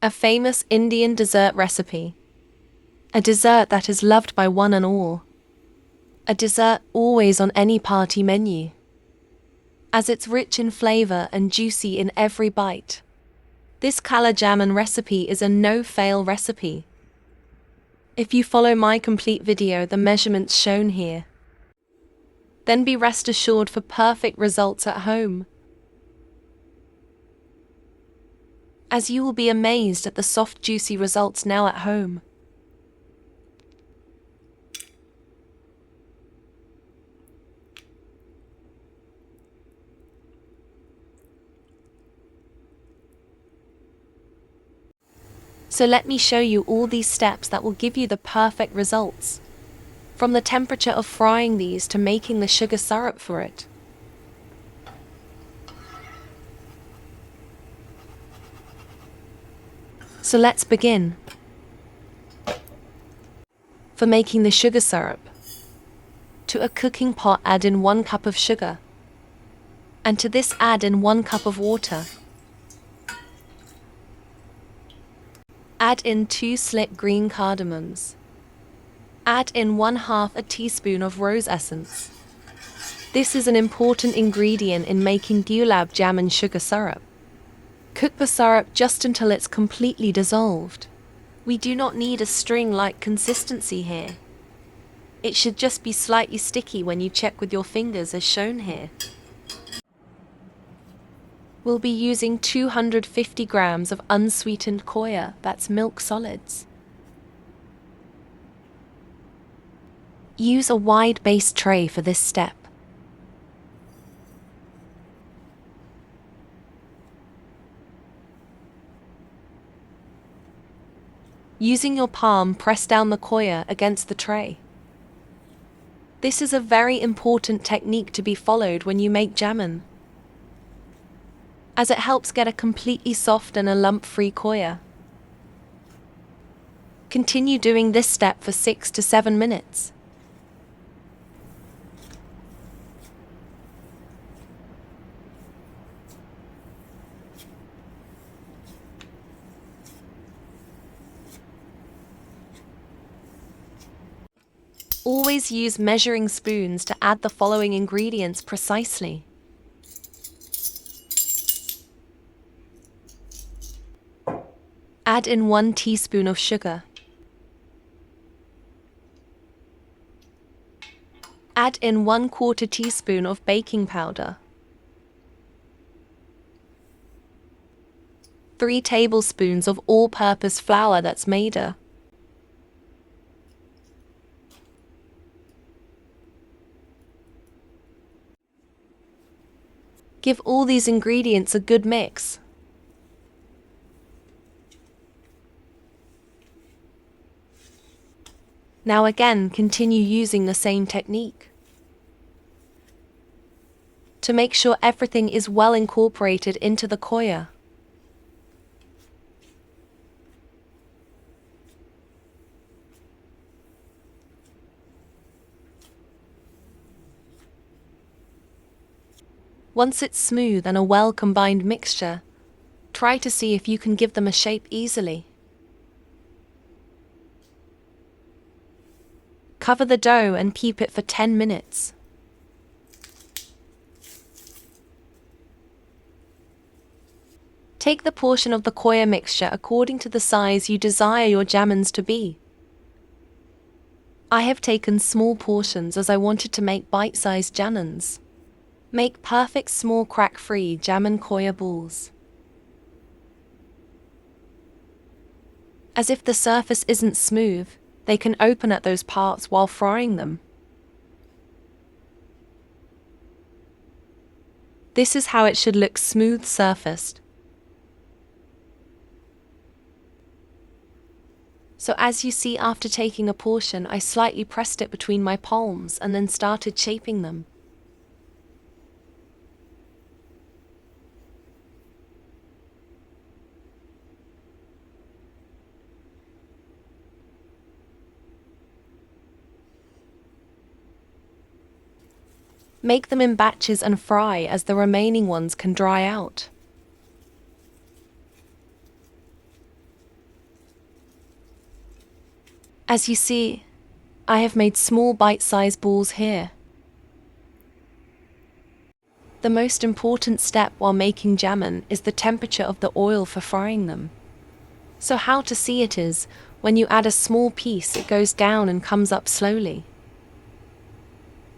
A famous Indian dessert recipe. A dessert that is loved by one and all. A dessert always on any party menu, as it's rich in flavor and juicy in every bite. This Kala Jamun recipe is a no-fail recipe. If you follow my complete video, the measurements shown here, then be rest assured for perfect results at home, as you will be amazed at the soft, juicy results now at home. So let me show you all these steps that will give you the perfect results, from the temperature of frying these to making the sugar syrup for it. So let's begin. For making the sugar syrup, to a cooking pot add in 1 cup of sugar, and to this add in 1 cup of water. Add in 2 slit green cardamoms. Add in 1/2 teaspoon of rose essence. This is an important ingredient in making GULAB jamun sugar syrup. Cook the syrup just until it's completely dissolved. We do not need a string-like consistency here. It should just be slightly sticky when you check with your fingers as shown here. We'll be using 250 grams of unsweetened khoya, that's milk solids. Use a wide base tray for this step. Using your palm, press down the khoya against the tray. This is a very important technique to be followed when you make jamun, as it helps get a completely soft and a lump-free khoya. Continue doing this step for 6 to 7 minutes. Always use measuring spoons to add the following ingredients precisely. Add in 1 teaspoon of sugar. Add in 1/4 teaspoon of baking powder. 3 tablespoons of all-purpose flour, that's maida. Give all these ingredients a good mix. Now again, continue using the same technique to make sure everything is well incorporated into the khoya. Once it's smooth and a well-combined mixture, try to see if you can give them a shape easily. Cover the dough and keep it for 10 minutes. Take the portion of the khoya mixture according to the size you desire your jamuns to be. I have taken small portions as I wanted to make bite-sized jamuns. Make perfect small crack-free jamun khoya balls. As if the surface isn't smooth, they can open at those parts while frying them. This is how it should look, smooth surfaced. So as you see, after taking a portion, I slightly pressed it between my palms and then started shaping them. Make them in batches and fry as the remaining ones can dry out. As you see, I have made small bite-sized balls here. The most important step while making jamun is the temperature of the oil for frying them. So how to see it is, when you add a small piece, it goes down and comes up slowly.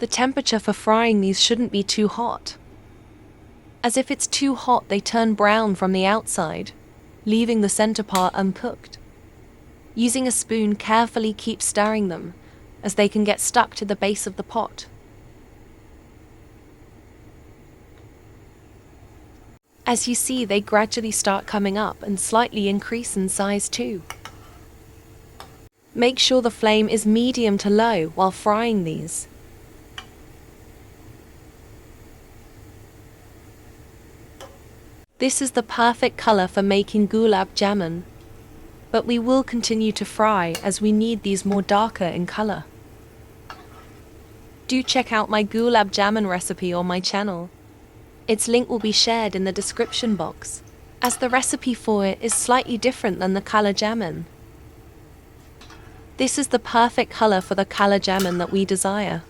The temperature for frying these shouldn't be too hot, as if it's too hot they turn brown from the outside, leaving the center part uncooked. Using a spoon, carefully keep stirring them, as they can get stuck to the base of the pot. As you see, they gradually start coming up and slightly increase in size too. Make sure the flame is medium to low while frying these. This is the perfect color for making gulab jamun, but we will continue to fry as we need these more darker in color. Do check out my gulab jamun recipe on my channel. Its link will be shared in the description box, as the recipe for it is slightly different than the Kala Jamun. This is the perfect color for the Kala Jamun that we desire.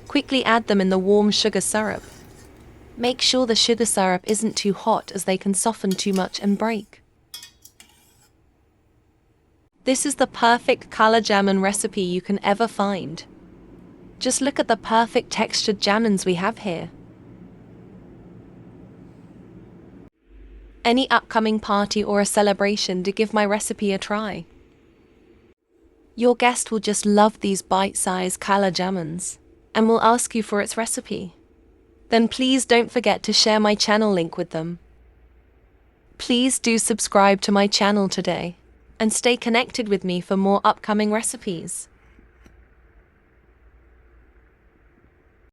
Quickly add them in the warm sugar syrup. Make sure the sugar syrup isn't too hot, as they can soften too much and break. This is the perfect Kala Jamun recipe you can ever find. Just look at the perfect textured jamuns we have here. Any upcoming party or a celebration, to give my recipe a try. Your guest will just love these bite-sized Kala Jamuns and will ask you for its recipe. Then please don't forget to share my channel link with them. Please do subscribe to my channel today and stay connected with me for more upcoming recipes.